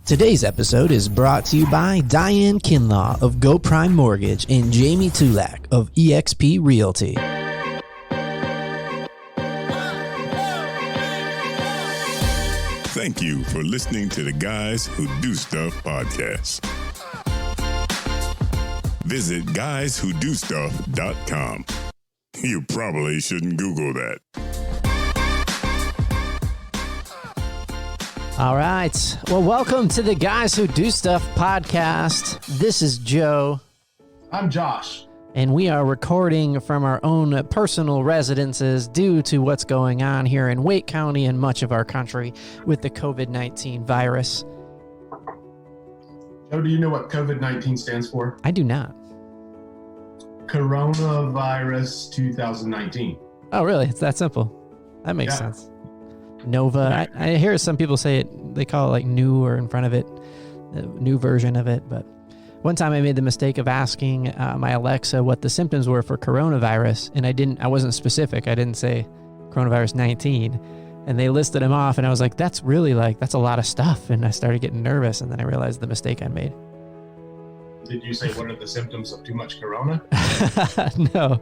Today's episode is brought to you by Diane Kinlaw of Go Prime Mortgage and Jamie Tulak of eXp Realty. Thank you for listening to the Guys Who Do Stuff podcast. Visit guyswhodostuff.com. You probably shouldn't Google that. All right. Well, welcome to the Guys Who Do Stuff podcast. This is Joe. I'm Josh. And we are recording from our own personal residences due to what's going on here in Wake County and much of our country with the COVID-19 virus. Joe, do you know what COVID-19 stands for? I do not. Coronavirus 2019. Oh, really? It's that simple. That makes sense. Nova. I hear some people say it, they call it like new or in front of it, the new version of it. But one time I made the mistake of asking my Alexa what the symptoms were for coronavirus. And I wasn't specific. I didn't say coronavirus 19. And they listed them off. And I was like, that's a lot of stuff. And I started getting nervous. And then I realized the mistake I made. Did you say what are the symptoms of too much corona? No.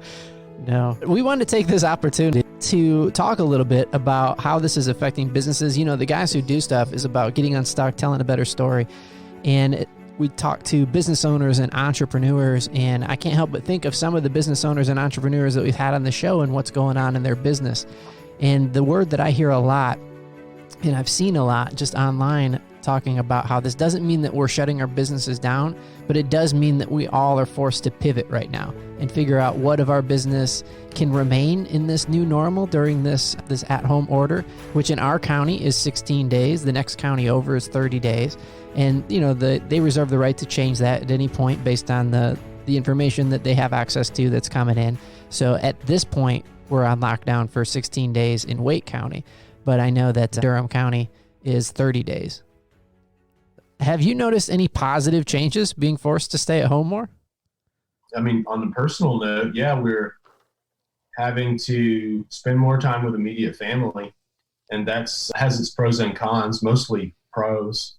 We wanted to take this opportunity to talk a little bit about how this is affecting businesses. You know, the Guys Who Do Stuff is about getting unstuck, telling a better story. And we talk to business owners and entrepreneurs, and I can't help but think of some of the business owners and entrepreneurs that we've had on the show and what's going on in their business. And the word that I hear a lot, and I've seen a lot just online talking about how this doesn't mean that we're shutting our businesses down, but it does mean that we all are forced to pivot right now and figure out what of our business can remain in this new normal during this at-home order, which in our county is 16 days. The next county over is 30 days. And, you know, they reserve the right to change that at any point based on the information that they have access to that's coming in. So at this point, we're on lockdown for 16 days in Wake County, but I know that Durham County is 30 days. Have you noticed any positive changes being forced to stay at home more? I mean, on the personal note, we're having to spend more time with immediate family, and has its pros and cons, mostly pros.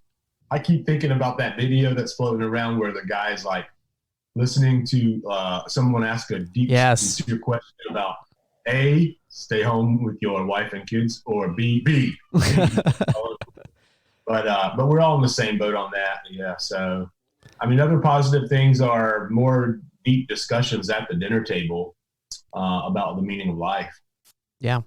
I keep thinking about that video that's floating around where the guy's like listening to someone ask a deep sincere question about A, stay home with your wife and kids, or B. But we're all in the same boat on that. Yeah. So, I mean, other positive things are more deep discussions at the dinner table about the meaning of life. Yeah.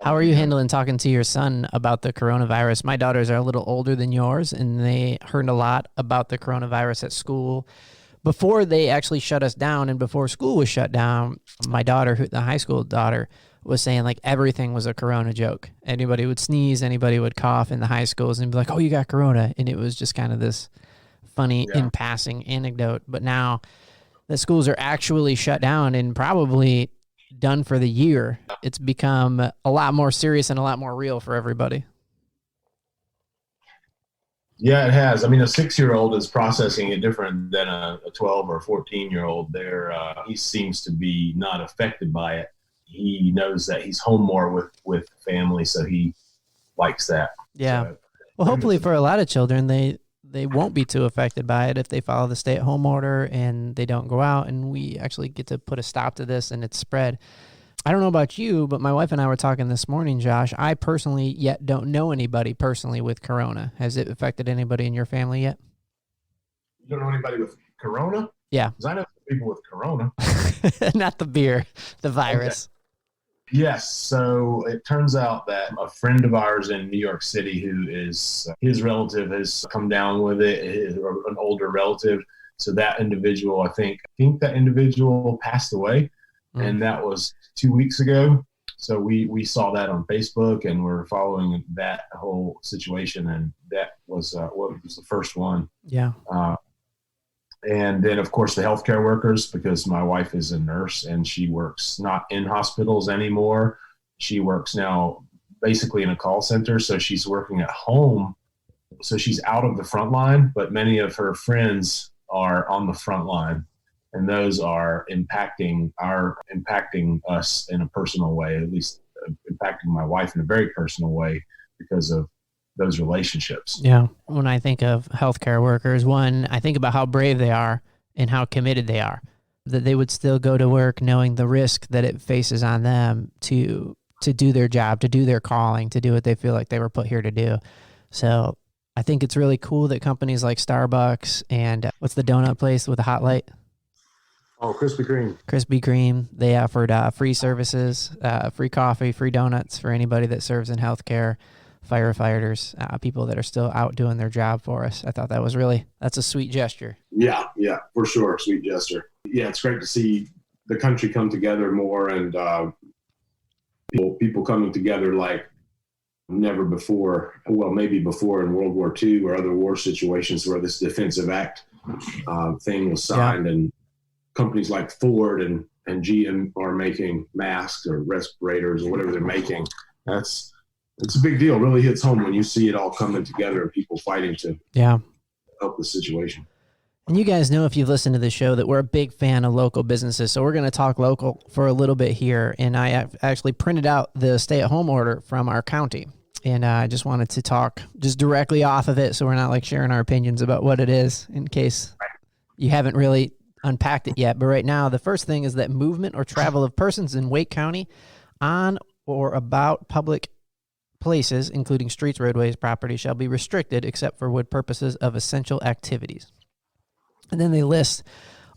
How are you handling talking to your son about the coronavirus? My daughters are a little older than yours, and they heard a lot about the coronavirus at school. Before they actually shut us down and before school was shut down, my daughter, the high school daughter, was saying like everything was a corona joke. Anybody would sneeze, anybody would cough in the high schools and be like, oh, you got corona. And it was just kind of this funny in passing anecdote. But now the schools are actually shut down and probably done for the year. It's become a lot more serious and a lot more real for everybody. Yeah, it has. I mean, a 6-year-old is processing it different than a 12 or 14-year-old. He seems to be not affected by it. He knows that he's home more with family, so he likes that. Yeah. So, well, hopefully for a lot of children, they won't be too affected by it if they follow the stay-at-home order and they don't go out, and we actually get to put a stop to this and its spread. I don't know about you, but my wife and I were talking this morning, Josh. I personally yet don't know anybody personally with corona. Has it affected anybody in your family yet? You don't know anybody with corona? Yeah. Because I know people with corona. Not the beer, the virus. Okay. Yes. So it turns out that a friend of ours in New York City his relative has come down with it, an older relative. So that individual, I think that individual passed away. And that was 2 weeks ago. So we saw that on Facebook and we're following that whole situation. And that was what was the first one. Yeah. And then, of course, the healthcare workers, because my wife is a nurse and she works not in hospitals anymore. She works now basically in a call center. So she's working at home. So she's out of the front line, but many of her friends are on the front line. And those are impacting us in a personal way, at least impacting my wife in a very personal way because of those relationships. Yeah. When I think of healthcare workers, one, I think about how brave they are and how committed they are, that they would still go to work knowing the risk that it faces on them to do their job, to do their calling, to do what they feel like they were put here to do. So I think it's really cool that companies like Starbucks and what's the donut place with the hot light? Oh, Krispy Kreme. Krispy Kreme. They offered free services, free coffee, free donuts for anybody that serves in healthcare, firefighters, people that are still out doing their job for us. I thought that's a sweet gesture. Yeah, for sure. Sweet gesture. Yeah, it's great to see the country come together more, and people coming together like never before. Well, maybe before in World War II or other war situations where this Defensive Act thing was signed, and companies like Ford and GM are making masks or respirators or whatever they're making. It's a big deal. It really hits home when you see it all coming together and people fighting to help the situation. And you guys know, if you've listened to the show, that we're a big fan of local businesses. So we're going to talk local for a little bit here. And I actually printed out the stay-at-home order from our county. And I just wanted to talk just directly off of it, so we're not like sharing our opinions about what it is in case you haven't really unpacked it yet. But right now, the first thing is that movement or travel of persons in Wake County on or about public places, including streets, roadways, property, shall be restricted except for wood purposes of essential activities. And then they list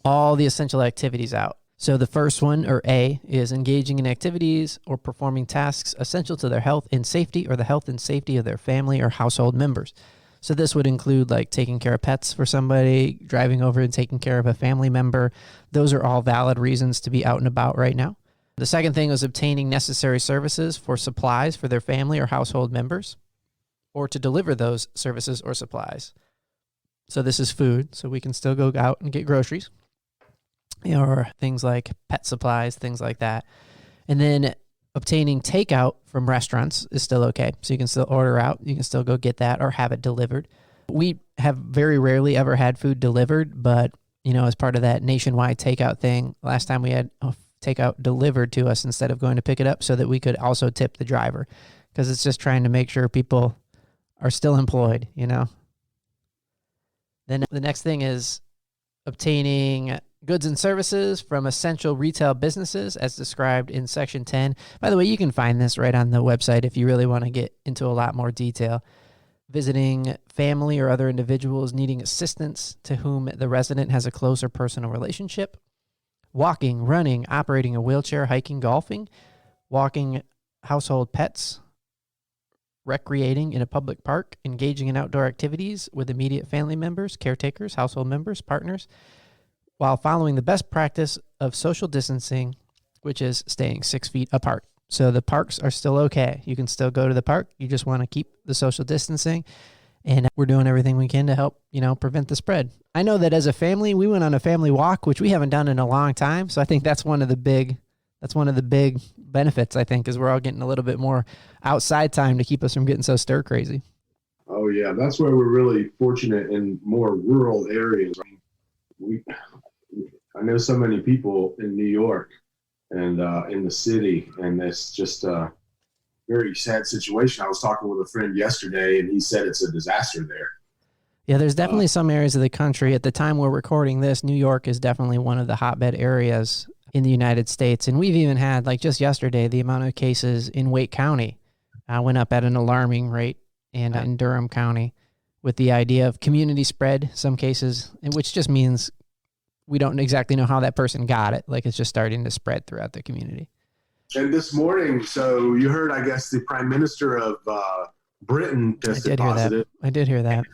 all the essential activities out. So the first one, or A, is engaging in activities or performing tasks essential to their health and safety or the health and safety of their family or household members. So this would include like taking care of pets for somebody, driving over and taking care of a family member. Those are all valid reasons to be out and about right now. The second thing was obtaining necessary services for supplies for their family or household members, or to deliver those services or supplies. So this is food, so we can still go out and get groceries, or things like pet supplies, things like that. And then obtaining takeout from restaurants is still okay. So you can still order out, you can still go get that or have it delivered. We have very rarely ever had food delivered, but as part of that nationwide takeout thing, last time we had takeout delivered to us instead of going to pick it up, so that we could also tip the driver, because it's just trying to make sure people are still employed, Then the next thing is obtaining goods and services from essential retail businesses as described in Section 10. By the way, you can find this right on the website if you really want to get into a lot more detail. Visiting family or other individuals needing assistance to whom the resident has a closer personal relationship. Walking, running, operating a wheelchair, hiking, golfing, walking household pets, recreating in a public park, engaging in outdoor activities with immediate family members, caretakers, household members, partners, while following the best practice of social distancing, which is staying 6 feet apart. So the parks are still okay. You can still go to the park. You just want to keep the social distancing. And we're doing everything we can to help, prevent the spread. I know that as a family, we went on a family walk, which we haven't done in a long time. So I think that's one of the big benefits, I think, is we're all getting a little bit more outside time to keep us from getting so stir crazy. Oh yeah, that's where we're really fortunate in more rural areas. I know so many people in New York and in the city, and it's just a very sad situation. I was talking with a friend yesterday, and he said it's a disaster there. Yeah, there's definitely some areas of the country. At the time we're recording this, New York is definitely one of the hotbed areas in the United States. And we've even had, like just yesterday, the amount of cases in Wake County went up at an alarming rate, and in Durham County, with the idea of community spread, some cases, which just means we don't exactly know how that person got it. Like, it's just starting to spread throughout the community. And this morning, so you heard, I guess, the Prime Minister of Britain tested positive. I did hear that.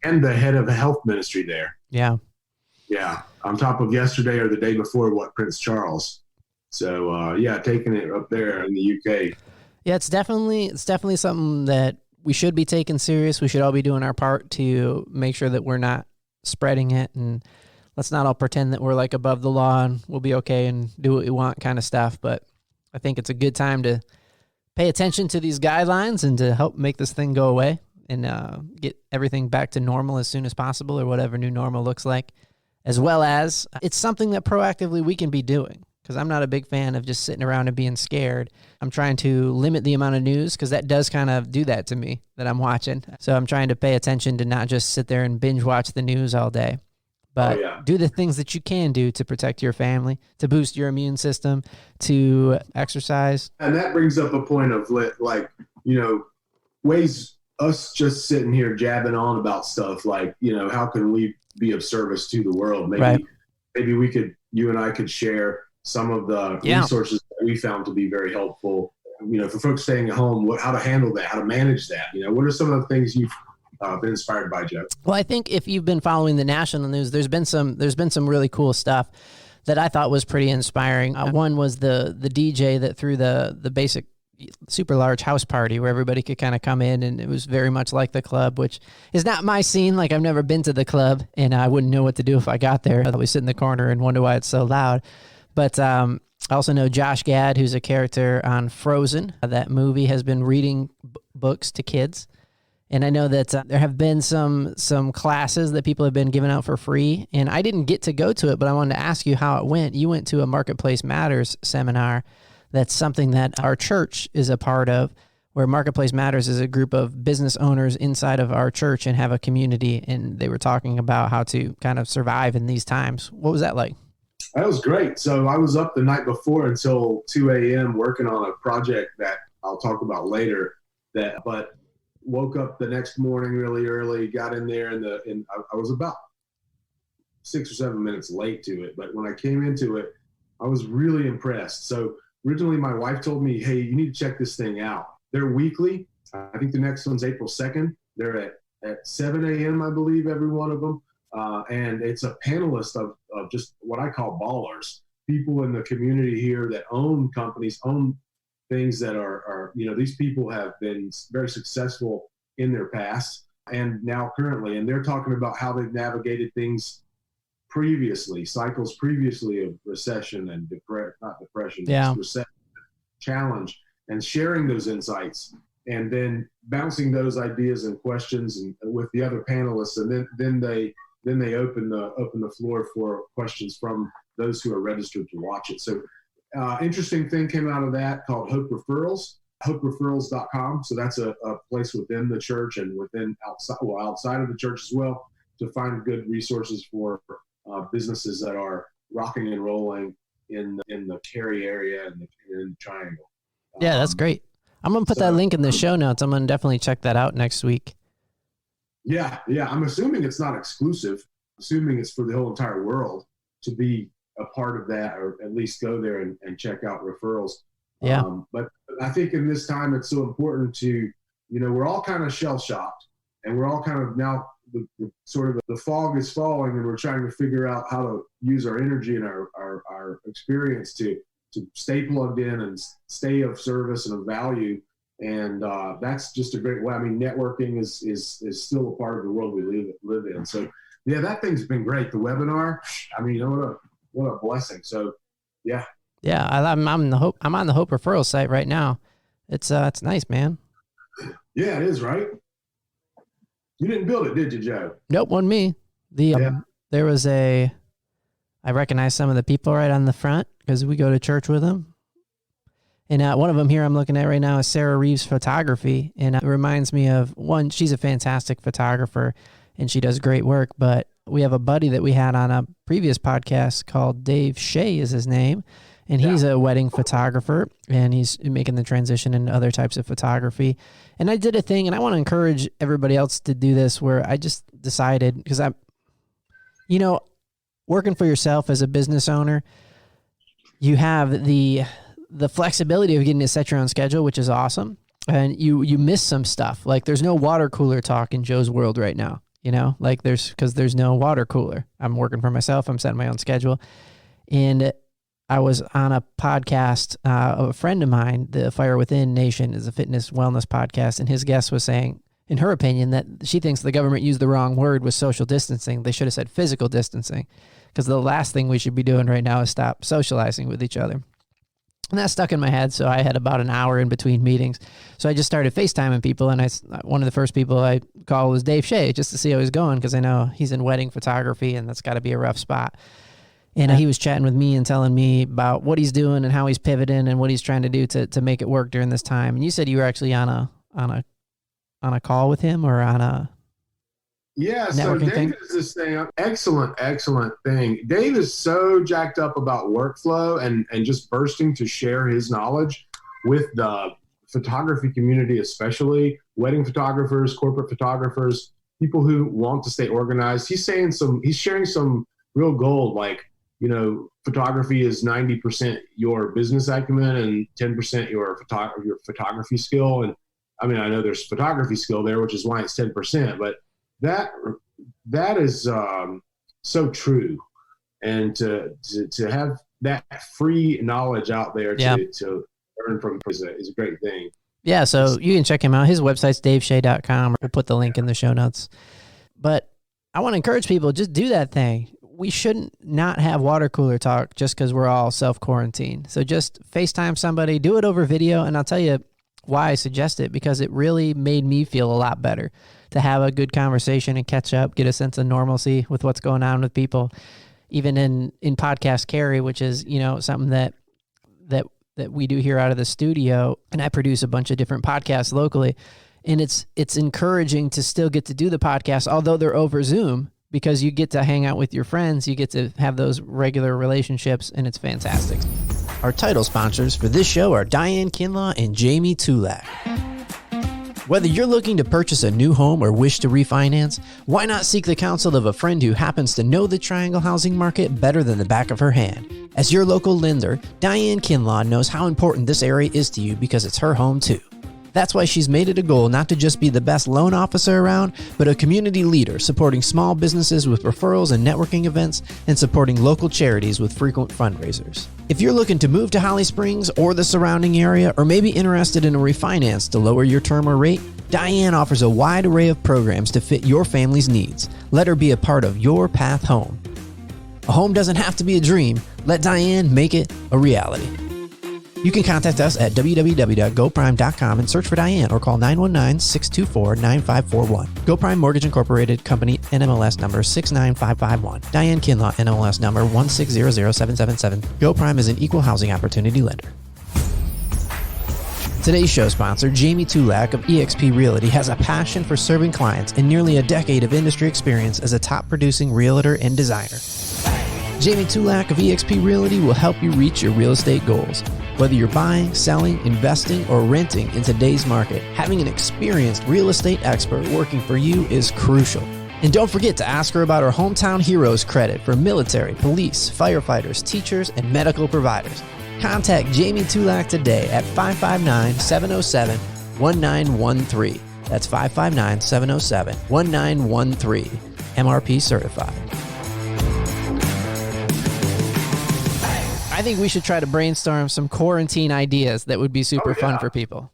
And the head of the health ministry there. Yeah. Yeah. On top of yesterday or the day before, Prince Charles. So, taking it up there in the UK. Yeah, it's definitely something that we should be taking serious. We should all be doing our part to make sure that we're not spreading it, and let's not all pretend that we're like above the law and we'll be okay and do what we want kind of stuff. But I think it's a good time to pay attention to these guidelines and to help make this thing go away and get everything back to normal as soon as possible, or whatever new normal looks like, as well as it's something that proactively we can be doing. because I'm not a big fan of just sitting around and being scared. I'm trying to limit the amount of news because that does kind of do that to me that I'm watching. So I'm trying to pay attention to not just sit there and binge watch the news all day, but do the things that you can do to protect your family, to boost your immune system, to exercise. And that brings up a point of like, ways us just sitting here jabbing on about stuff like, how can we be of service to the world? Maybe we could, you and I could share some of the resources that we found to be very helpful, for folks staying at home, how to handle that, how to manage that. What are some of the things you've been inspired by, Joe? Well, I think if you've been following the national news, there's been some really cool stuff that I thought was pretty inspiring. One was the DJ that threw the basic super large house party where everybody could kind of come in, and it was very much like the club, which is not my scene. Like, I've never been to the club and I wouldn't know what to do if I got there. I'd always sit in the corner and wonder why it's so loud. But I also know Josh Gad, who's a character on Frozen. That movie has been reading books to kids. And I know that there have been some classes that people have been giving out for free. And I didn't get to go to it, but I wanted to ask you how it went. You went to a Marketplace Matters seminar. That's something that our church is a part of, where Marketplace Matters is a group of business owners inside of our church and have a community. And they were talking about how to kind of survive in these times. What was that like? That was great. So I was up the night before until 2 a.m. working on a project that I'll talk about later. But woke up the next morning really early, got in there, and I was about 6 or 7 minutes late to it. But when I came into it, I was really impressed. So originally, my wife told me, "Hey, you need to check this thing out." They're weekly. I think the next one's April 2nd. They're at 7 a.m., I believe, every one of them. And it's a panelist of just what I call ballers, people in the community here that own companies, own things that are these people have been very successful in their past and now currently. And they're talking about how they've navigated things previously, cycles previously of recession and recession, challenge, and sharing those insights, and then bouncing those ideas and questions and with the other panelists, and then they open the floor for questions from those who are registered to watch it. So interesting thing came out of that called Hope Referrals, hopereferrals.com. So that's a place within the church and outside of the church as well, to find good resources for businesses that are rocking and rolling in the Cary area and in the Triangle. Yeah, that's great. I'm going to put that link in the show notes. I'm going to definitely check that out next week. Yeah. I'm assuming it's not exclusive. Assuming it's for the whole entire world to be a part of that, or at least go there and check out referrals. Yeah. But I think in this time, it's so important to, we're all kind of shell-shocked, and we're all kind of now the fog is falling, and we're trying to figure out how to use our energy and our experience to stay plugged in and stay of service and of value. And that's just a great way. I mean, networking is still a part of the world we live in. So yeah, that thing's been great. The webinar, I mean, what a blessing. So yeah. Yeah, I'm on the Hope Referral site right now. It's nice, man. Yeah, it is, right? You didn't build it, did you, Joe? Nope, wasn't me. There was I recognize some of the people right on the front because we go to church with them. And one of them here I'm looking at right now is Sarah Reeves Photography. And it reminds me of one, she's a fantastic photographer and she does great work. But we have a buddy that we had on a previous podcast called Dave Shea is his name. And he's a wedding photographer, and he's making the transition into other types of photography. And I did a thing, and I want to encourage everybody else to do this, where I just decided, because working for yourself as a business owner, you have the flexibility of getting to set your own schedule, which is awesome. And you miss some stuff. Like, there's no water cooler talk in Joe's world right now, because there's no water cooler. I'm working for myself. I'm setting my own schedule. And I was on a podcast of a friend of mine. The Fire Within Nation is a fitness wellness podcast, and his guest was saying, in her opinion, that she thinks the government used the wrong word with social distancing. They should have said physical distancing, because the last thing we should be doing right now is stop socializing with each other. And that stuck in my head, so I had about an hour in between meetings. So I just started FaceTiming people, and one of the first people I called was Dave Shea, just to see how he's going, because I know he's in wedding photography, and that's got to be a rough spot. And he was chatting with me and telling me about what he's doing and how he's pivoting and what he's trying to do to make it work during this time. And you said you were actually on a call with him or on a so Dave thing? is this thing. Excellent thing. Dave is so jacked up about workflow and just bursting to share his knowledge with the photography community, especially wedding photographers, corporate photographers, people who want to stay organized. He's sharing some real gold, like, photography is 90% your business acumen and 10% your photography skill. And I mean, I know there's photography skill there, which is why it's 10%, but that is so true. And to have that free knowledge out there to learn from is a great thing. Yeah, so you can check him out. His website's daveshea.com. We'll put the link in the show notes. But I want to encourage people, just do that thing. We shouldn't not have water cooler talk just because we're all self-quarantined. So just FaceTime somebody, do it over video, and I'll tell you why I suggest it, because it really made me feel a lot better to have a good conversation and catch up, get a sense of normalcy with what's going on with people. Even in podcast carry, which is, something that we do here out of the studio, and I produce a bunch of different podcasts locally, and it's encouraging to still get to do the podcast, although they're over Zoom, because you get to hang out with your friends, you get to have those regular relationships, and it's fantastic. Our title sponsors for this show are Diane Kinlaw and Jamie Tulak. Whether you're looking to purchase a new home or wish to refinance, why not seek the counsel of a friend who happens to know the Triangle housing market better than the back of her hand? As your local lender, Diane Kinlaw knows how important this area is to you because it's her home too. That's why she's made it a goal not to just be the best loan officer around, but a community leader supporting small businesses with referrals and networking events and supporting local charities with frequent fundraisers. If you're looking to move to Holly Springs or the surrounding area, or maybe interested in a refinance to lower your term or rate, Diane offers a wide array of programs to fit your family's needs. Let her be a part of your path home. A home doesn't have to be a dream. Let Diane make it a reality. You can contact us at www.goprime.com and search for Diane or call 919-624-9541. GoPrime Mortgage Incorporated Company, NMLS number 69551. Diane Kinlaw, NMLS number 1600777. GoPrime is an equal housing opportunity lender. Today's show sponsor, Jamie Tulak of eXp Realty, has a passion for serving clients and nearly a decade of industry experience as a top producing realtor and designer. Jamie Tulak of eXp Realty will help you reach your real estate goals. Whether you're buying, selling, investing, or renting in today's market, having an experienced real estate expert working for you is crucial. And don't forget to ask her about our Hometown Heroes credit for military, police, firefighters, teachers, and medical providers. Contact Jamie Tulak today at 559-707-1913. That's 559-707-1913. MRP certified. I think we should try to brainstorm some quarantine ideas that would be super fun for people.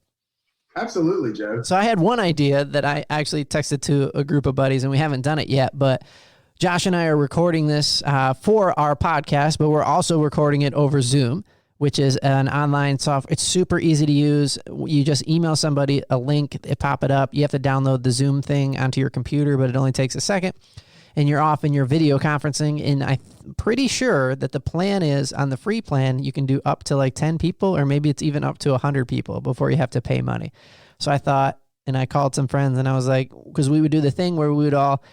Absolutely, Joe. So I had one idea that I actually texted to a group of buddies, and we haven't done it yet, but Josh and I are recording this for our podcast, but we're also recording it over Zoom, which is an online software. It's super easy to use. You just email somebody a link, they pop it up. You have to download the Zoom thing onto your computer, but it only takes a second. And you're off in your video conferencing. And I'm pretty sure that the plan is, on the free plan, you can do up to like 10 people, or maybe it's even up to 100 people before you have to pay money. So I thought, and I called some friends, and I was like, because we would do the thing where we would all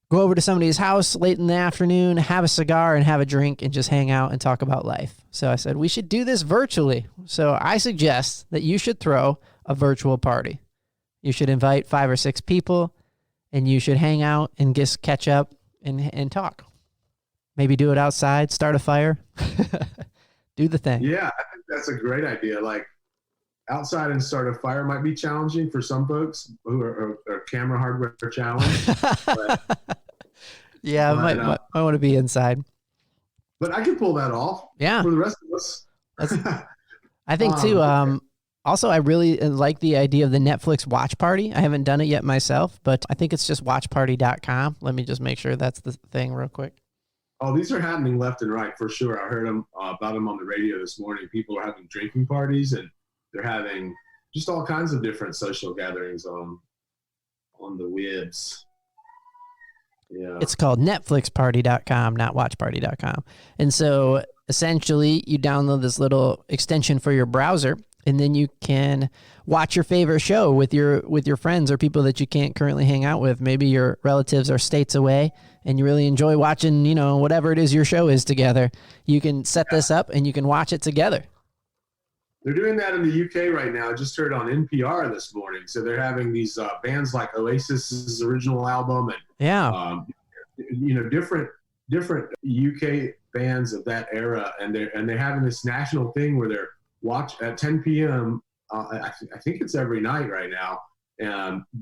go over to somebody's house late in the afternoon, have a cigar and have a drink and just hang out and talk about life. So I said, we should do this virtually. So I suggest that you should throw a virtual party. You should invite 5 or 6 people, and you should hang out and just catch up and talk. Maybe do it outside, start a fire, do the thing. Yeah, I think that's a great idea. Like, outside and start a fire might be challenging for some folks who are camera hardware challenged. Yeah, might want to be inside. But I can pull that off. Yeah. For the rest of us. I think too. Also, I really like the idea of the Netflix watch party. I haven't done it yet myself, but I think it's just watchparty.com. Let me just make sure that's the thing real quick. Oh, these are happening left and right for sure. I heard about them on the radio this morning. People are having drinking parties, and they're having just all kinds of different social gatherings on the webs. Yeah. It's called netflixparty.com, not watchparty.com. And so essentially you download this little extension for your browser, and then you can watch your favorite show with your friends or people that you can't currently hang out with. Maybe your relatives are states away and you really enjoy watching, whatever it is your show is together. You can set this up and you can watch it together. They're doing that in the UK right now. I just heard on NPR this morning. So they're having these bands like Oasis's original album and different UK bands of that era, and they're having this national thing where they're watch at 10 p.m. I think it's every night right now.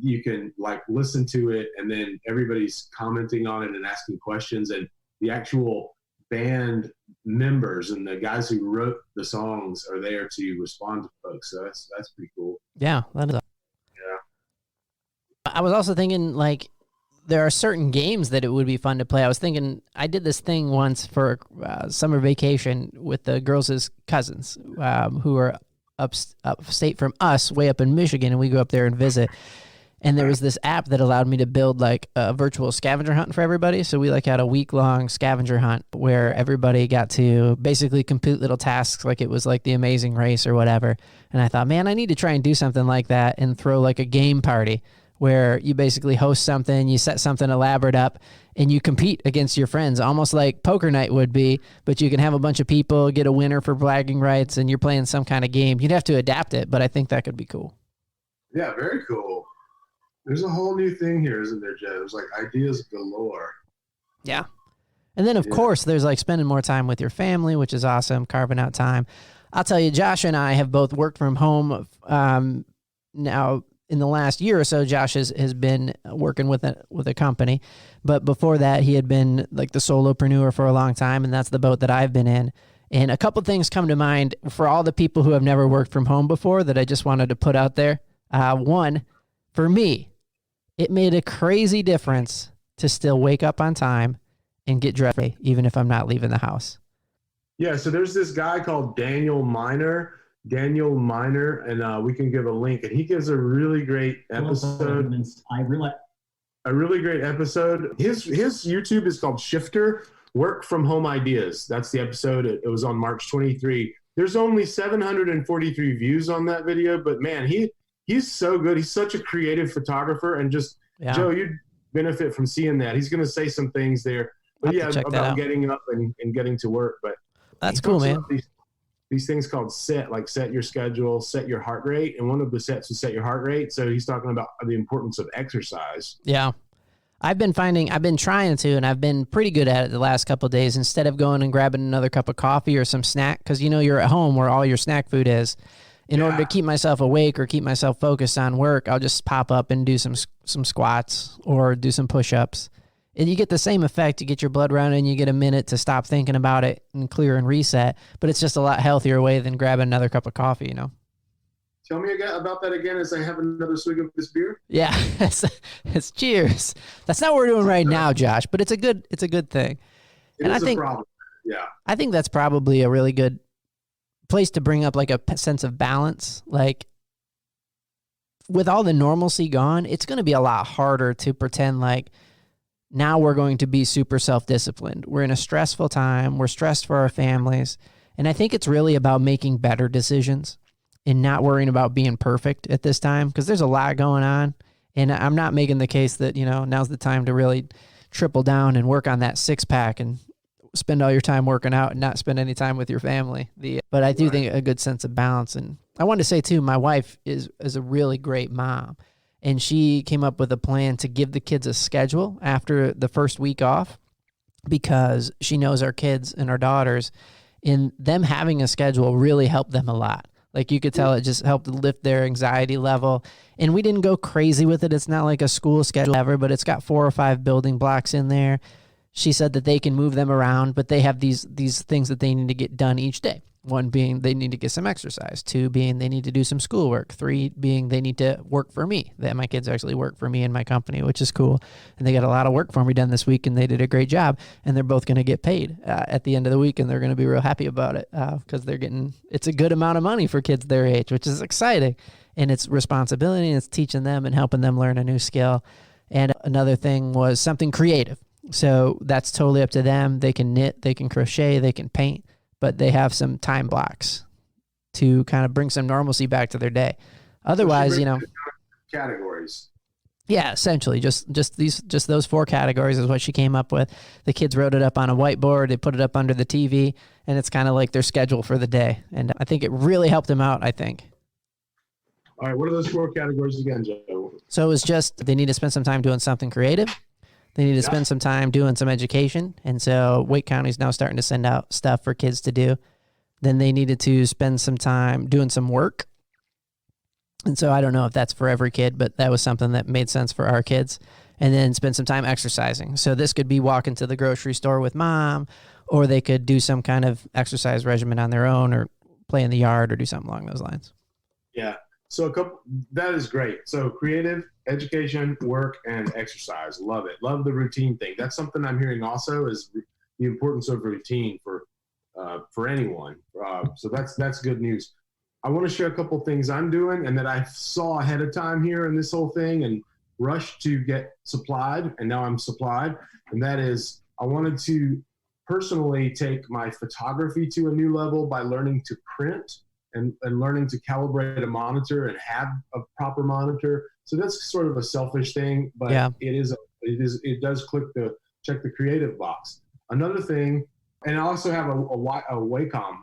You can like listen to it, and then everybody's commenting on it and asking questions, and the actual band members and the guys who wrote the songs are there to respond to folks. So that's pretty cool. Yeah, that is. Yeah. I was also thinking, like, there are certain games that it would be fun to play. I was thinking, I did this thing once for summer vacation with the girls' cousins who are upstate from us, way up in Michigan, and we go up there and visit. And there was this app that allowed me to build like a virtual scavenger hunt for everybody. So we like had a week-long scavenger hunt where everybody got to basically complete little tasks, like it was like the Amazing Race or whatever. And I thought, man, I need to try and do something like that and throw like a game party where you basically host something, you set something elaborate up, and you compete against your friends, almost like poker night would be, but you can have a bunch of people, get a winner for bragging rights, and you're playing some kind of game. You'd have to adapt it, but I think that could be cool. Yeah, very cool. There's a whole new thing here, isn't there, Joe? There's like ideas galore. Yeah. And then, of course, there's like spending more time with your family, which is awesome, carving out time. I'll tell you, Josh and I have both worked from home now. In the last year or so, Josh has been working with a company, but before that, he had been like the solopreneur for a long time, and that's the boat that I've been in. And a couple things come to mind for all the people who have never worked from home before that I just wanted to put out there. One, for me, it made a crazy difference to still wake up on time and get dressed, even if I'm not leaving the house. Yeah, so there's this guy called Daniel Miner, and we can give a link. And he gives a really great episode. A really great episode. His YouTube is called Shifter, Work from Home Ideas. That's the episode. It was on March 23. There's only 743 views on that video, but man, he's so good. He's such a creative photographer, and just Joe, you'd benefit from seeing that. He's going to say some things there, but about getting up and getting to work. But that's cool, man. These things called set your schedule, set your heart rate. And one of the sets is set your heart rate. So he's talking about the importance of exercise. Yeah. I've been trying to, and I've been pretty good at it the last couple of days. Instead of going and grabbing another cup of coffee or some snack, because you're at home where all your snack food is. In order to keep myself awake or keep myself focused on work, I'll just pop up and do some squats or do some push-ups. And you get the same effect. You get your blood running, you get a minute to stop thinking about it and clear and reset. But it's just a lot healthier way than grabbing another cup of coffee, Tell me again about that again as I have another swig of this beer. Yeah, it's cheers. That's not what we're doing right now, Josh, but it's a good thing. I think a problem. Yeah. I think that's probably a really good place to bring up like a sense of balance. Like with all the normalcy gone, it's going to be a lot harder to pretend like now we're going to be super self-disciplined. We're in a stressful time. We're stressed for our families. And I think it's really about making better decisions and not worrying about being perfect at this time, because there's a lot going on. And I'm not making the case that, now's the time to really triple down and work on that six-pack and spend all your time working out and not spend any time with your family. But I do think a good sense of balance. And I wanted to say, too, my wife is a really great mom. And she came up with a plan to give the kids a schedule after the first week off, because she knows our kids and our daughters, and them having a schedule really helped them a lot. Like you could tell it just helped lift their anxiety level. And we didn't go crazy with it. It's not like a school schedule ever, but it's got 4 or 5 building blocks in there. She said that they can move them around, but they have these things that they need to get done each day. 1 being they need to get some exercise. 2 being they need to do some schoolwork. 3 being they need to work for me. That my kids actually work for me in my company, which is cool. And they got a lot of work for me done this week, and they did a great job. And they're both going to get paid at the end of the week, and they're going to be real happy about it because it's a good amount of money for kids their age, which is exciting. And it's responsibility, and it's teaching them and helping them learn a new skill. And another thing was something creative. So that's totally up to them. They can knit, they can crochet, they can paint, but they have some time blocks to kind of bring some normalcy back to their day. Otherwise, categories. Yeah, essentially just those 4 categories is what she came up with. The kids wrote it up on a whiteboard. They put it up under the TV, and it's kind of like their schedule for the day. And I think it really helped them out, I think. All right. What are those 4 categories again, Joe? So it was just they need to spend some time doing something creative. They need to spend some time doing some education. And so Wake County is now starting to send out stuff for kids to do. Then they needed to spend some time doing some work. And so I don't know if that's for every kid, but that was something that made sense for our kids. And then spend some time exercising. So this could be walking to the grocery store with mom, or they could do some kind of exercise regimen on their own, or play in the yard, or do something along those lines. Yeah. So that is great. So creative, education, work, and exercise. Love it. Love the routine thing. That's something I'm hearing also is the importance of routine for anyone. So that's good news. I want to share a couple things I'm doing and that I saw ahead of time here in this whole thing and rushed to get supplied, and now I'm supplied. And that is, I wanted to personally take my photography to a new level by learning to print and learning to calibrate a monitor and have a proper monitor. So that's sort of a selfish thing, but it does check the creative box. Another thing, and I also have a Wacom.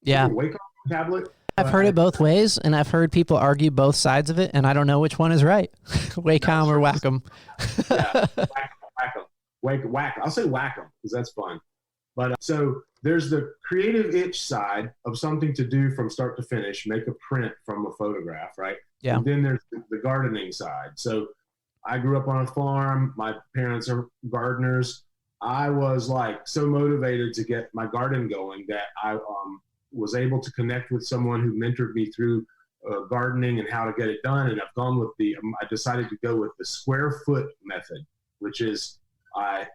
Yeah. Wacom tablet. I've heard it both ways, and I've heard people argue both sides of it, and I don't know which one is right. Wacom or Wacom. Yeah, Wacom. I'll say Wacom because that's fun. But so there's the creative itch side of something to do from start to finish, make a print from a photograph, right? Yeah. And then there's the gardening side. So I grew up on a farm. My parents are gardeners. I was like so motivated to get my garden going that I was able to connect with someone who mentored me through gardening and how to get it done. And I've gone with I decided to go with the square foot method, which is I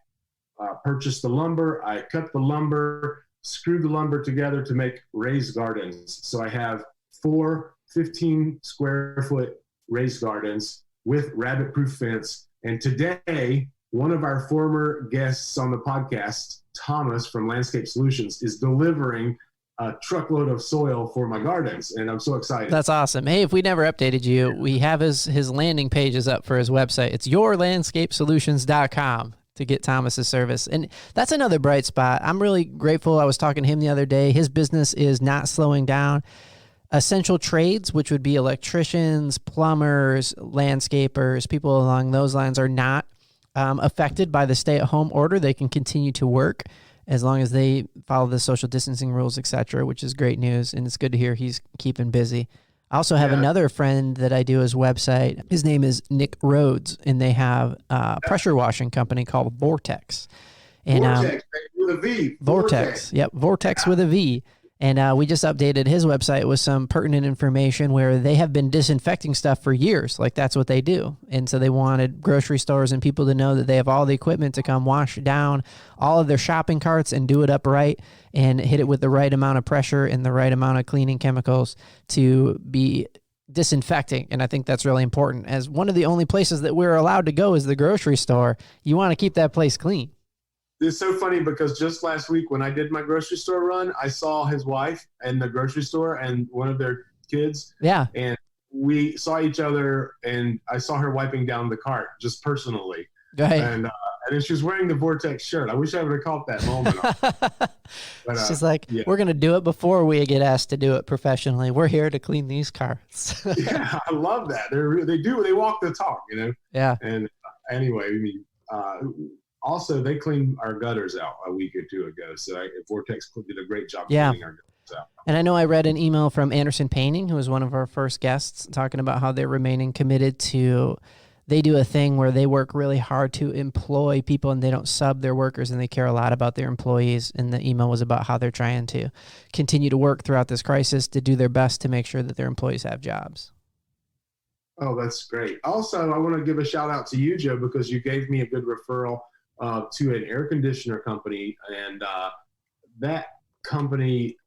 purchased the lumber, I cut the lumber, screwed the lumber together to make raised gardens. So I have 4 15 square foot raised gardens with rabbit proof fence. And today, one of our former guests on the podcast, Thomas from Landscape Solutions, is delivering a truckload of soil for my gardens, and I'm so excited. That's awesome. Hey, if we never updated you, we have his landing pages up for his website. It's yourlandscapesolutions.com to get Thomas's service. And that's another bright spot. I'm really grateful. I was talking to him the other day. His business is not slowing down. Essential trades, which would be electricians, plumbers, landscapers, people along those lines, are not affected by the stay-at-home order. They can continue to work as long as they follow the social distancing rules, etc., which is great news. And it's good to hear he's keeping busy. I also have another friend that I do his website. His name is Nick Rhodes, and they have a pressure washing company called Vortex. And, Vortex with a V. Vortex. Yep, Vortex with a V. And we just updated his website with some pertinent information where they have been disinfecting stuff for years. Like, that's what they do. And so they wanted grocery stores and people to know that they have all the equipment to come wash down all of their shopping carts and do it upright and hit it with the right amount of pressure and the right amount of cleaning chemicals to be disinfecting. And I think that's really important. As one of the only places that we're allowed to go is the grocery store, you want to keep that place clean. It's so funny because just last week when I did my grocery store run, I saw his wife in the grocery store and one of their kids. Yeah. And we saw each other, and I saw her wiping down the cart just personally. Right. And then she was wearing the Vortex shirt. I wish I would have caught that moment. But, she's like, we're going to do it before we get asked to do it professionally. We're here to clean these carts. Yeah, I love that. They walk the talk, you know? Yeah. And anyway, I mean, also, they cleaned our gutters out a week or two ago. So Vortex did a great job cleaning our gutters out. And I know I read an email from Anderson Painting, who was one of our first guests, talking about how they're remaining committed to, they do a thing where they work really hard to employ people and they don't sub their workers, and they care a lot about their employees. And the email was about how they're trying to continue to work throughout this crisis to do their best to make sure that their employees have jobs. Oh, that's great. Also, I want to give a shout out to you, Joe, because you gave me a good referral to an air conditioner company. And that company,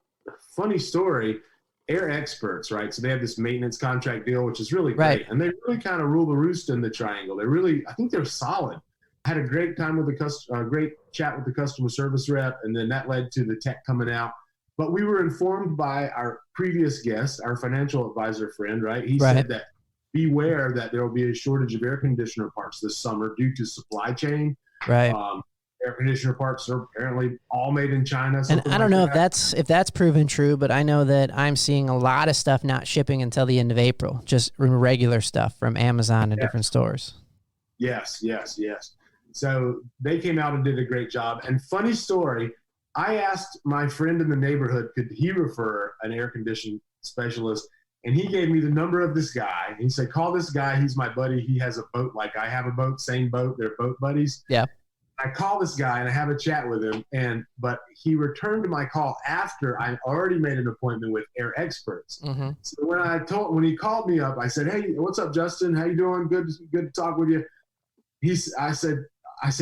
funny story, Air Experts, right? So they have this maintenance contract deal, which is really great. Right. And they really kind of rule the roost in the triangle. I think they're solid. I had a great time with great chat with the customer service rep, and then that led to the tech coming out. But we were informed by our previous guest, our financial advisor friend, right? He said that beware that there will be a shortage of air conditioner parts this summer due to supply chain. Right. Air conditioner parts are apparently all made in China. And I don't know if that's proven true, but I know that I'm seeing a lot of stuff not shipping until the end of April, just regular stuff from Amazon and different stores. Yes. So they came out and did a great job. And funny story, I asked my friend in the neighborhood, could he refer an air conditioning specialist? And he gave me the number of this guy. He said, call this guy. He's my buddy. He has a boat like I have a boat, same boat. They're boat buddies. Yeah. I call this guy and I have a chat with him, but he returned my call after I already made an appointment with Air Experts. Mm-hmm. So when he called me up, I said, "Hey, what's up, Justin? How you doing? Good to talk with you." I said,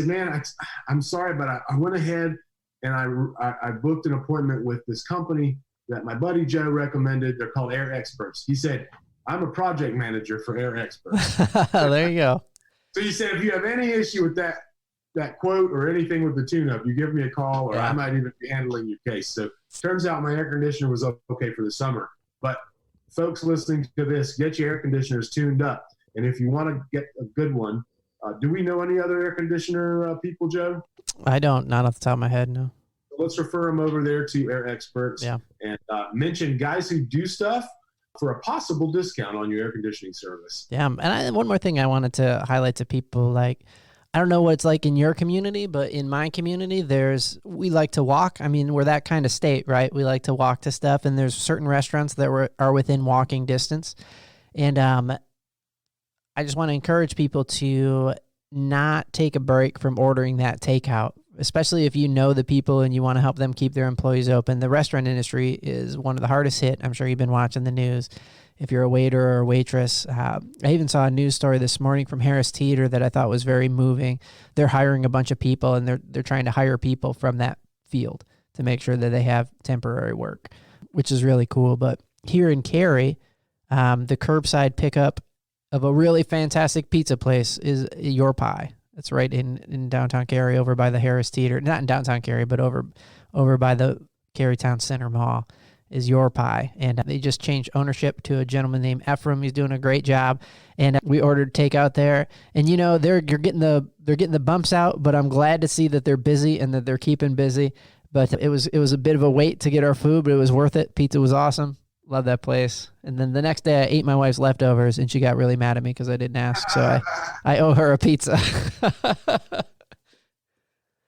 "Man, I'm sorry, but I went ahead and I booked an appointment with this company that my buddy Joe recommended. They're called Air Experts." He said, "I'm a project manager for Air Experts." There you go. So he said, if you have any issue with that quote or anything with the tune-up, you give me a call, or I might even be handling your case. So turns out my air conditioner was okay for the summer. But folks listening to this, get your air conditioners tuned up. And if you want to get a good one, do we know any other air conditioner people, Joe? I don't, not off the top of my head, no. Let's refer them over there to Air Experts and mention Guys Who Do Stuff for a possible discount on your air conditioning service. Yeah, and one more thing I wanted to highlight to people, like, I don't know what it's like in your community, but in my community, we like to walk. I mean, we're that kind of state, right? We like to walk to stuff, and there's certain restaurants that are within walking distance. And I just want to encourage people to not take a break from ordering that takeout, especially if you know the people and you want to help them keep their employees open. The restaurant industry is one of the hardest hit. I'm sure you've been watching the news. If you're a waiter or a waitress, I even saw a news story this morning from Harris Teeter that I thought was very moving. They're hiring a bunch of people, and they're trying to hire people from that field to make sure that they have temporary work, which is really cool. But here in Cary, the curbside pickup of a really fantastic pizza place is Your Pie. It's right in downtown Cary, over by the Harris Teeter. Not in downtown Cary, but over by the Cary Town Center Mall is Your Pie. And they just changed ownership to a gentleman named Ephraim. He's doing a great job. And we ordered takeout there. And they're getting the bumps out, but I'm glad to see that they're busy and that they're keeping busy. But it was a bit of a wait to get our food, but it was worth it. Pizza was awesome. Love that place. And then the next day I ate my wife's leftovers, and she got really mad at me because I didn't ask. So I owe her a pizza.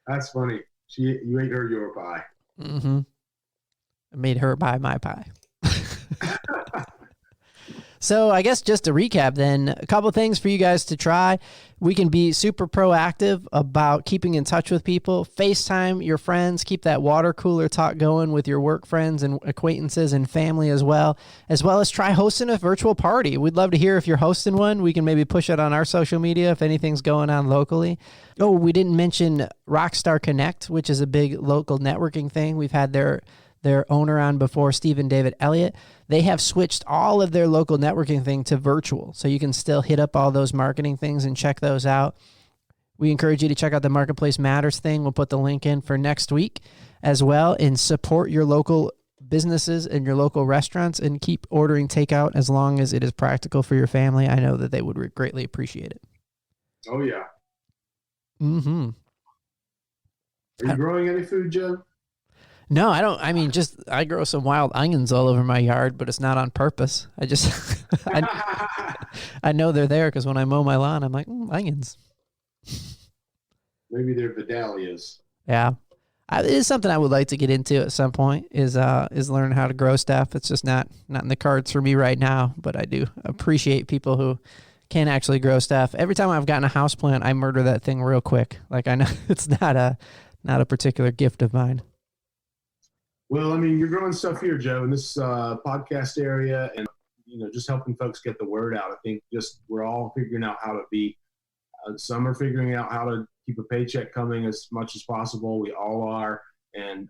That's funny. You ate her Your Pie. Mm-hmm. I made her buy my pie. So I guess just to recap then, a couple of things for you guys to try. We can be super proactive about keeping in touch with people. FaceTime your friends. Keep that water cooler talk going with your work friends and acquaintances and family as well as try hosting a virtual party. We'd love to hear if you're hosting one. We can maybe push it on our social media if anything's going on locally. Oh, we didn't mention Rockstar Connect, which is a big local networking thing. We've had their owner on before, Stephen David Elliott. They have switched all of their local networking thing to virtual, so you can still hit up all those marketing things and check those out. We encourage you to check out the Marketplace Matters thing. We'll put the link in for next week as well, and support your local businesses and your local restaurants, and keep ordering takeout as long as it is practical for your family. I know that they would greatly appreciate it. Oh, yeah. Mm-hmm. Are you growing any food, Joe? No, I don't. I mean, I grow some wild onions all over my yard, but it's not on purpose. I know they're there because when I mow my lawn, I'm like, onions. Maybe they're Vidalias. Yeah. It is something I would like to get into at some point, is learn how to grow stuff. It's just not in the cards for me right now, but I do appreciate people who can actually grow stuff. Every time I've gotten a houseplant, I murder that thing real quick. Like, I know it's not a particular gift of mine. Well, I mean, you're growing stuff here, Joe, in this podcast area, and just helping folks get the word out. I think we're all figuring out how to be. Some are figuring out how to keep a paycheck coming as much as possible. We all are, and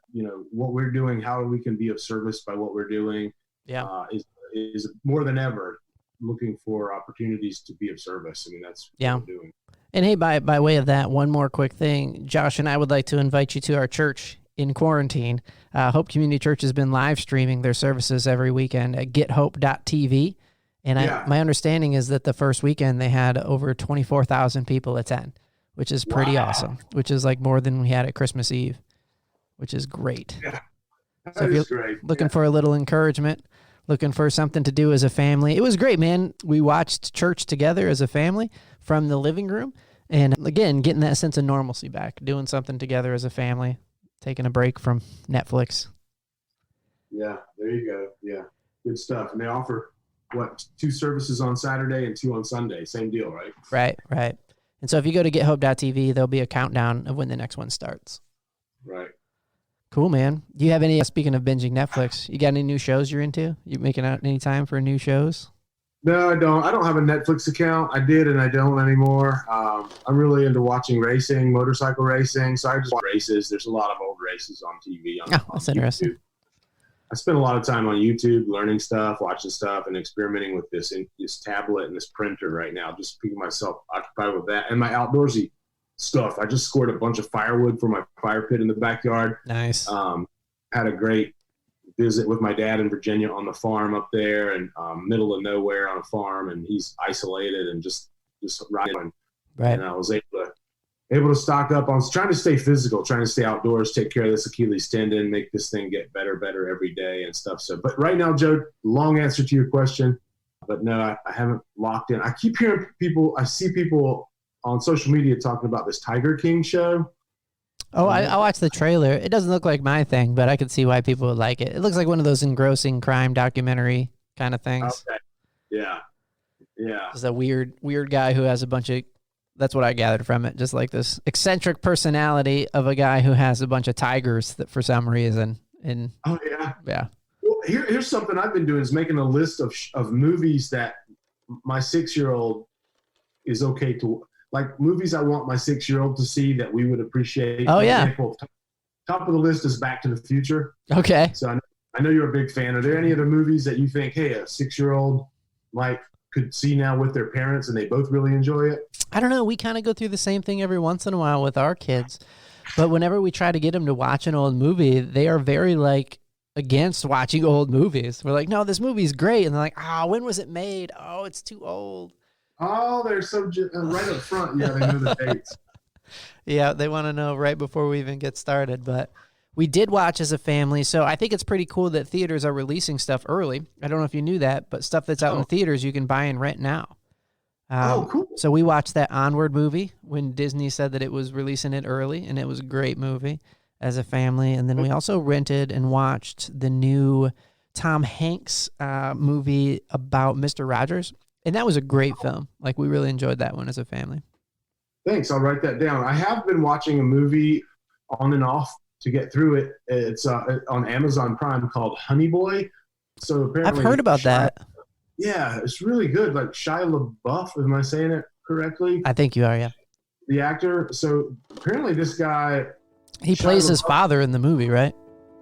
what we're doing, how we can be of service by what we're doing. is more than ever looking for opportunities to be of service. I mean, that's what I'm doing. And hey, by way of that, one more quick thing. Josh and I would like to invite you to our church in quarantine. Hope Community Church has been live streaming their services every weekend at gethope.tv. And my understanding is that the first weekend they had over 24,000 people attend, which is pretty awesome, which is like more than we had at Christmas Eve, which is great. Yeah, so if you're great. Looking for a little encouragement, looking for something to do as a family, it was great, man. We watched church together as a family from the living room. And again, getting that sense of normalcy back, doing something together as a family, taking a break from Netflix. Yeah, there you go. Yeah, good stuff. And they offer, 2 services on Saturday and 2 on Sunday. Same deal, right? Right. And so if you go to gethope.tv, there'll be a countdown of when the next one starts. Right. Cool, man. Do you have any, speaking of binging Netflix, you got any new shows you're into? You making out any time for new shows? No, I don't. I don't have a Netflix account. I did, and I don't anymore. I'm really into watching racing, motorcycle racing. So I just watch races. There's a lot of old races on TV. That's interesting. I spend a lot of time on YouTube learning stuff, watching stuff, and experimenting with this tablet and this printer right now. Just keeping myself occupied with that and my outdoorsy stuff. I just scored a bunch of firewood for my fire pit in the backyard. Nice. Had a great visit with my dad in Virginia on the farm up there, and middle of nowhere on a farm, and he's isolated and just riding. Right. And I was able to stock up on trying to stay physical, trying to stay outdoors, take care of this Achilles tendon, make this thing get better every day and stuff. So, but right now, Joe, long answer to your question, but no, I haven't locked in. I keep hearing I see people on social media talking about this Tiger King show. Oh, I watched the trailer. It doesn't look like my thing, but I could see why people would like it. It looks like one of those engrossing crime documentary kind of things. Okay. Yeah. Just a weird guy who has a bunch of, that's what I gathered from it, just like this eccentric personality of a guy who has a bunch of tigers that for some reason. Oh, yeah. Yeah. Well, here's something I've been doing is making a list of movies that my 6-year-old is okay to, like movies I want my 6-year-old to see that we would appreciate. Oh, yeah. Example, top of the list is Back to the Future. Okay. So I know you're a big fan. Are there any other movies that you think, hey, a 6-year-old could see now with their parents and they both really enjoy it? I don't know. We kind of go through the same thing every once in a while with our kids. But whenever we try to get them to watch an old movie, they are very against watching old movies. We're like, no, this movie's great. And they're like, when was it made? Oh, it's too old. Oh, they're so right up front. Yeah, they know the dates. Yeah, they want to know right before we even get started. But we did watch as a family, so I think it's pretty cool that theaters are releasing stuff early. I don't know if you knew that, but stuff that's out in theaters you can buy and rent now. Cool. So we watched that Onward movie when Disney said that it was releasing it early, and it was a great movie as a family. And then we also rented and watched the new Tom Hanks movie about Mr. Rogers. And that was a great film. We really enjoyed that one as a family. Thanks. I'll write that down. I have been watching a movie on and off to get through it. It's on Amazon Prime called Honey Boy. So apparently I've heard about that. Yeah, it's really good. Shia LaBeouf, am I saying it correctly? I think you are, yeah. The actor. So apparently this guy... He plays his father in the movie, right?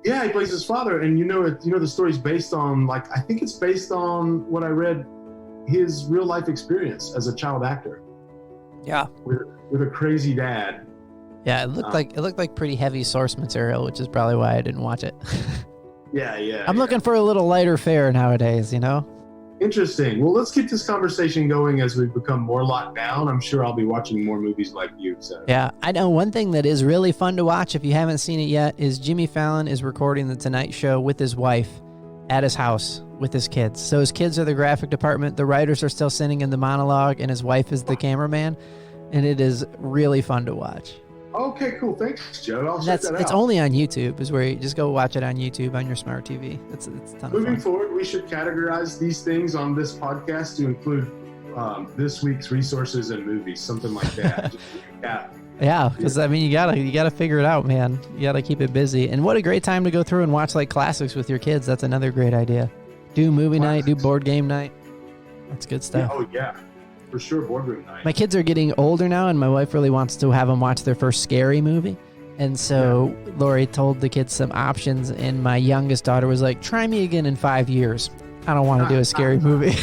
Yeah, he plays his father. And the story's based on, I think it's based on what I read, his real life experience as a child actor. Yeah. With a crazy dad. Yeah, it looked like pretty heavy source material, which is probably why I didn't watch it. Yeah. I'm looking for a little lighter fare nowadays, Interesting. Well, let's keep this conversation going as we become more locked down. I'm sure I'll be watching more movies like you. So. Yeah, I know one thing that is really fun to watch if you haven't seen it yet is Jimmy Fallon is recording The Tonight Show with his wife at his house with his kids. So his kids are the graphic department, the writers are still sitting in the monologue, and his wife is the cameraman, and it is really fun to watch. Okay, cool. Thanks, Joe. I'll check that out. It's only on YouTube, is where you just go watch it on YouTube on your smart TV. It's a ton of fun. Moving forward, we should categorize these things on this podcast to include this week's resources and movies, something like that. Yeah, because you gotta figure it out, man. You gotta keep it busy. And what a great time to go through and watch classics with your kids. That's another great idea. Do movie night, do board game night. That's good stuff. Oh yeah, for sure, boardroom night. My kids are getting older now, and my wife really wants to have them watch their first scary movie. And so Lori told the kids some options, and my youngest daughter was like, try me again in 5 years. I don't want to do a scary movie.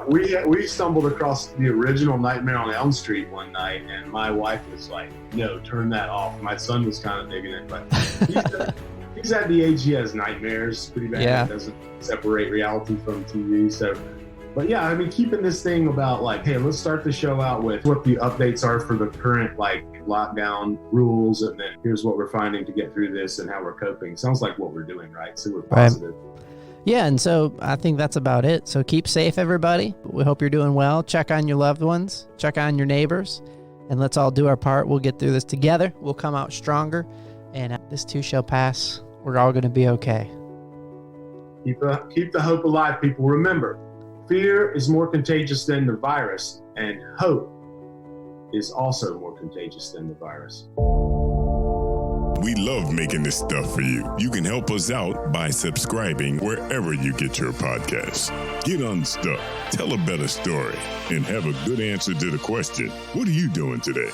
We stumbled across the original Nightmare on Elm Street one night, and my wife was like, no, turn that off. My son was kind of digging it, but he's at the age he has nightmares pretty bad. Yeah. He doesn't separate reality from TV. So, but yeah, I mean, keeping this thing about like, hey, let's start the show out with what the updates are for the current like lockdown rules, and then here's what we're finding to get through this and how we're coping. Sounds like what we're doing, right? So we're positive. Right. Yeah, and so I think that's about it. So keep safe, everybody. We hope you're doing well. Check on your loved ones. Check on your neighbors. And let's all do our part. We'll get through this together. We'll come out stronger. And this too shall pass. We're all going to be okay. Keep the hope alive, people. Remember, fear is more contagious than the virus, and hope is also more contagious than the virus. We love making this stuff for you. You can help us out by subscribing wherever you get your podcasts. Get unstuck, tell a better story, and have a good answer to the question, what are you doing today?